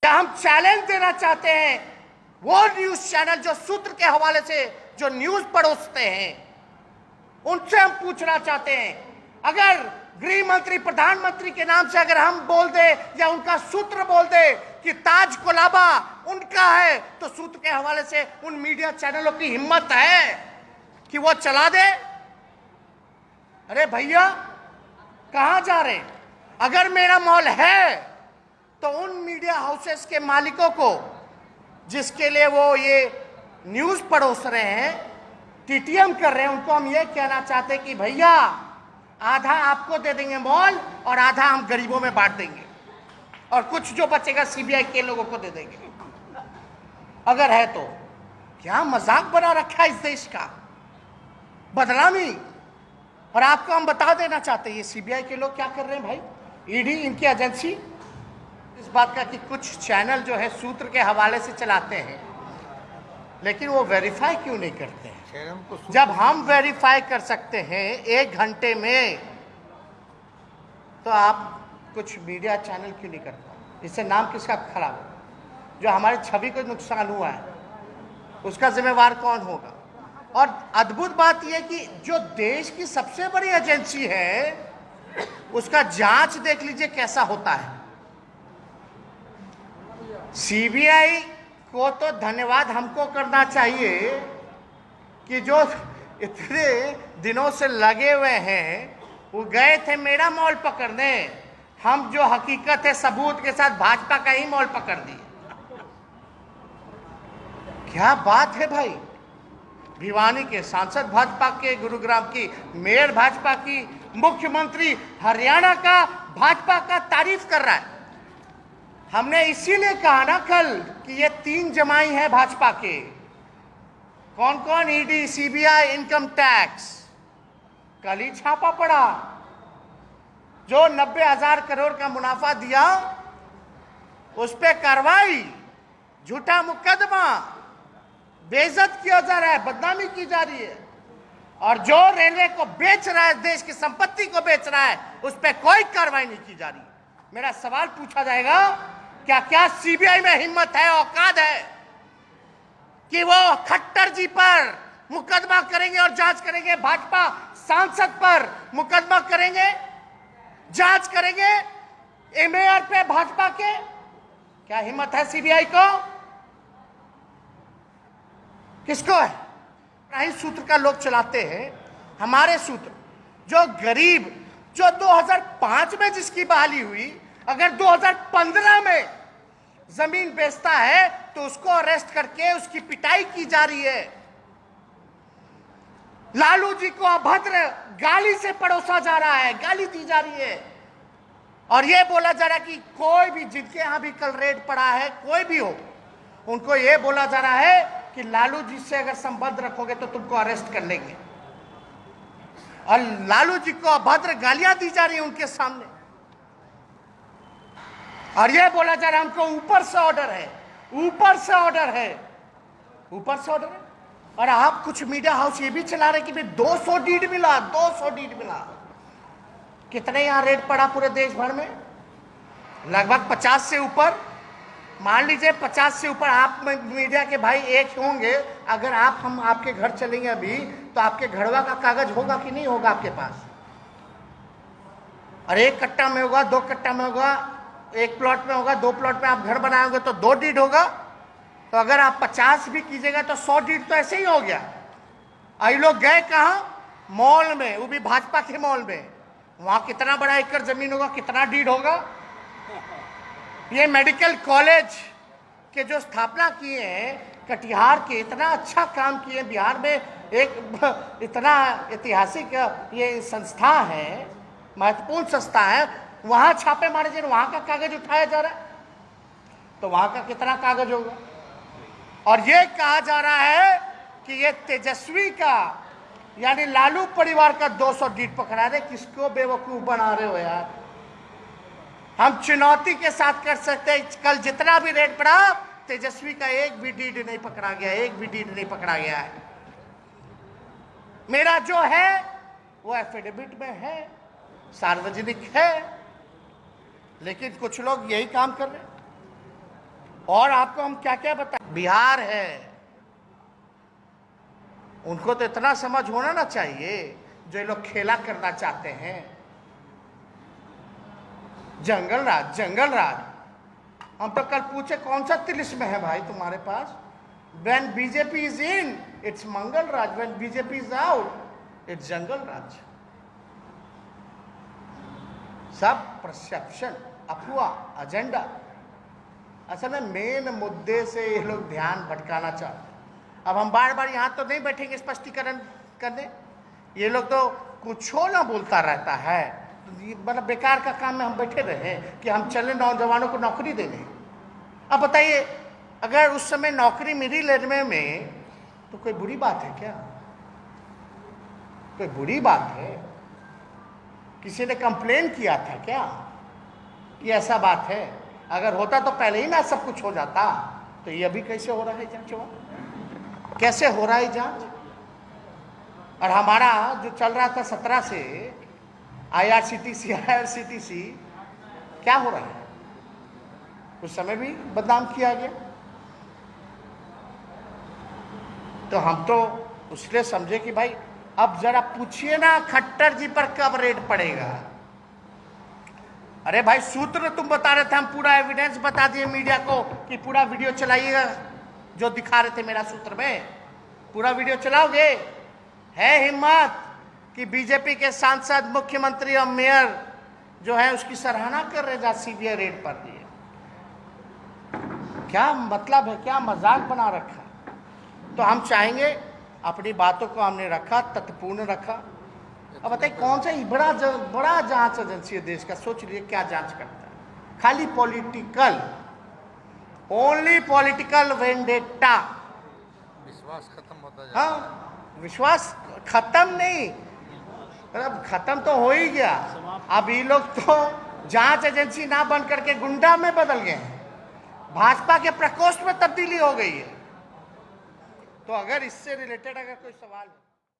क्या हम चैलेंज देना चाहते हैं वो न्यूज चैनल जो सूत्र के हवाले से जो न्यूज परोसते हैं, उनसे हम पूछना चाहते हैं, अगर गृह मंत्री प्रधानमंत्री के नाम से अगर हम बोल दे या उनका सूत्र बोल दे कि ताज कोलाबा उनका है, तो सूत्र के हवाले से उन मीडिया चैनलों की हिम्मत है कि वो चला दे? अरे भैया, कहां जा रहे? अगर मेरा मॉल है तो उन मीडिया हाउसेस के मालिकों को जिसके लिए वो ये न्यूज परोस रहे हैं, टीटीएम कर रहे हैं, उनको हम ये कहना चाहते हैं कि भैया आधा आपको दे देंगे मॉल और आधा हम गरीबों में बांट देंगे और कुछ जो बचेगा सीबीआई के लोगों को दे देंगे, अगर है तो। क्या मजाक बना रखा है इस देश का, बदनामी। और आपको हम बता देना चाहते हैं ये सीबीआई के लोग क्या कर रहे हैं भाई, ईडी इनकी एजेंसी इस बात का कि कुछ चैनल जो है सूत्र के हवाले से चलाते हैं, लेकिन वो वेरीफाई क्यों नहीं करते हैं? जब हम वेरीफाई कर सकते हैं 1 घंटे में, तो आप कुछ मीडिया चैनल क्यों नहीं करते? इससे नाम किसका खराब हो? जो हमारी छवि को नुकसान हुआ है उसका जिम्मेवार कौन होगा? और अद्भुत बात यह कि जो देश की सबसे बड़ी एजेंसी है उसका जांच देख लीजिए कैसा होता है। सीबीआई को तो धन्यवाद हमको करना चाहिए कि जो इतने दिनों से लगे हुए हैं, वो गए थे मेरा मॉल पकड़ने, हम जो हकीकत है सबूत के साथ भाजपा का ही मॉल पकड़ दिए। क्या बात है भाई, भिवानी के सांसद भाजपा के, गुरुग्राम की मेयर भाजपा की, मुख्यमंत्री हरियाणा का भाजपा का तारीफ कर रहा है। हमने इसीलिए कहा ना कल कि ये 3 जमाई है भाजपा के। कौन कौन? ED, CBI, income tax. कल ही छापा पड़ा, जो 90,000 करोड़ का मुनाफा दिया उस पे कार्रवाई, झूठा मुकदमा, बेइज्जत किया जा रहा है, बदनामी की जा रही है। और जो रेलवे को बेच रहा है, देश की संपत्ति को बेच रहा है, उस पर कोई कार्रवाई नहीं की जा रही। मेरा सवाल पूछा जाएगा, क्या सीबीआई में हिम्मत है, औकात है कि वो खट्टर जी पर मुकदमा करेंगे और जांच करेंगे, भाजपा सांसद पर मुकदमा करेंगे, जांच करेंगे एमएआर पे भाजपा के? क्या हिम्मत है सीबीआई को? किसको है? ही सूत्र का लोग चलाते हैं। हमारे सूत्र जो गरीब, जो 2005 में जिसकी बहाली हुई, अगर 2015 में जमीन बेचता है तो उसको अरेस्ट करके उसकी पिटाई की जा रही है। लालू जी को अभद्र गाली से परोसा जा रहा है, गाली दी जा रही है, और यह बोला जा रहा है कि कोई भी जिनके यहां भी कल रेड पड़ा है, कोई भी हो, उनको यह बोला जा रहा है कि लालू जी से अगर संबंध रखोगे तो तुमको अरेस्ट कर लेंगे। और लालू जी को अभद्र गालियां दी जा रही है उनके सामने, और यह बोला जा रहा है हमको ऊपर से ऑर्डर है, ऊपर से ऑर्डर है, ऊपर से ऑर्डर है। और आप कुछ मीडिया हाउस ये भी चला रहे कि भाई 200 डीड मिला, 200 डीड मिला। कितने यहां रेड पड़ा पूरे देश भर में? लगभग 50 से ऊपर। मान लीजिए 50 से ऊपर। आप मीडिया के भाई एक होंगे, अगर हम आपके घर चलेंगे अभी, तो आपके घरवा का कागज होगा कि नहीं होगा आपके पास? और 1 कट्टा में होगा, 2 कट्टा में होगा, 1 प्लॉट में होगा, 2 प्लॉट में आप घर बनाओगे तो 2 डीड होगा। तो अगर आप 50 भी कीजिएगा तो 100 डीड तो ऐसे ही हो गया। आई लोग गए कहां? मॉल में, वो भी भाजपा के मॉल में। वहां कितना बड़ा एकड़ जमीन होगा, कितना डीड होगा? ये मेडिकल कॉलेज के जो स्थापना किए हैं कटिहार के, इतना अच्छा काम किए बिहार में, एक इतना ऐतिहासिक ये संस्था है, महत्वपूर्ण संस्था है, वहां छापे मारे जा रहे, वहां का कागज उठाया जा रहा है, तो वहां का कितना कागज होगा? और ये कहा जा रहा है कि ये तेजस्वी का यानी लालू परिवार का 200 डीड पकड़ा रहे। किसको बेवकूफ बना रहे हो यार? हम चुनौती के साथ कर सकते हैं, कल जितना भी रेट पड़ा, तेजस्वी का एक भी डीड नहीं पकड़ा गया, एक भी डीड नहीं पकड़ा गया है। मेरा जो है वो एफिडेविट में है, सार्वजनिक है, लेकिन कुछ लोग यही काम कर रहे हैं। और आपको हम क्या क्या बताएं, बिहार है, उनको तो इतना समझ होना ना चाहिए, जो ये लोग खेला करना चाहते हैं। जंगल राज, जंगल राज। हम तो कल पूछे कौन सा तिलिस्म है भाई तुम्हारे पास? When BJP is in, it's Mangal Raj, when BJP is out, it's जंगल राज। सब परसेप्शन, अफवाह, एजेंडा। असल में मेन मुद्दे से ये लोग ध्यान भटकाना चाहते हैं। अब हम बार बार यहाँ तो नहीं बैठेंगे स्पष्टीकरण करने, ये लोग तो कुछ ना बोलता रहता है, मतलब बेकार का काम में हम बैठे रहे कि हम चले नौजवानों को नौकरी देने। अब बताइए, अगर उस समय नौकरी मिली रेलवे में तो कोई बुरी बात है क्या? कोई बुरी बात है? किसी ने कंप्लेन किया था क्या कि ऐसा बात है? अगर होता तो पहले ही ना सब कुछ हो जाता। तो ये अभी कैसे हो रहा है जांच? कैसे हो रहा है जांच? और हमारा जो चल रहा था 17 से IRCTC क्या हो रहा है? उस समय भी बदनाम किया गया। तो हम तो उसलिए समझे कि भाई अब जरा पूछिए ना खट्टर जी पर कब रेड पड़ेगा। अरे भाई सूत्र तुम बता रहे थे, हम पूरा एविडेंस बता दिए मीडिया को कि पूरा वीडियो चलाइएगा, जो दिखा रहे थे मेरा सूत्र में पूरा वीडियो चलाओगे? है हिम्मत कि बीजेपी के सांसद, मुख्यमंत्री और मेयर जो है उसकी सराहना कर रहे जहाँ सीबीआई रेड पर दिए? क्या मतलब है? क्या मजाक बना रखा? तो हम चाहेंगे, अपनी बातों को हमने रखा, तथ्यपूर्ण रखा। अब बताइए कौन सा बड़ा जांच एजेंसी है देश का? सोच लीजिए क्या जांच करता है? खाली पॉलिटिकल, ओनली पॉलिटिकल वेंडेटा। विश्वास खत्म होता जाता है। हाँ, विश्वास खत्म नहीं, मतलब खत्म तो हो ही गया। अब ये लोग तो जांच एजेंसी ना बन करके गुंडा में बदल गए हैं, भाजपा के प्रकोष्ठ में तब्दीली हो गई है। तो अगर इससे रिलेटेड अगर कोई सवाल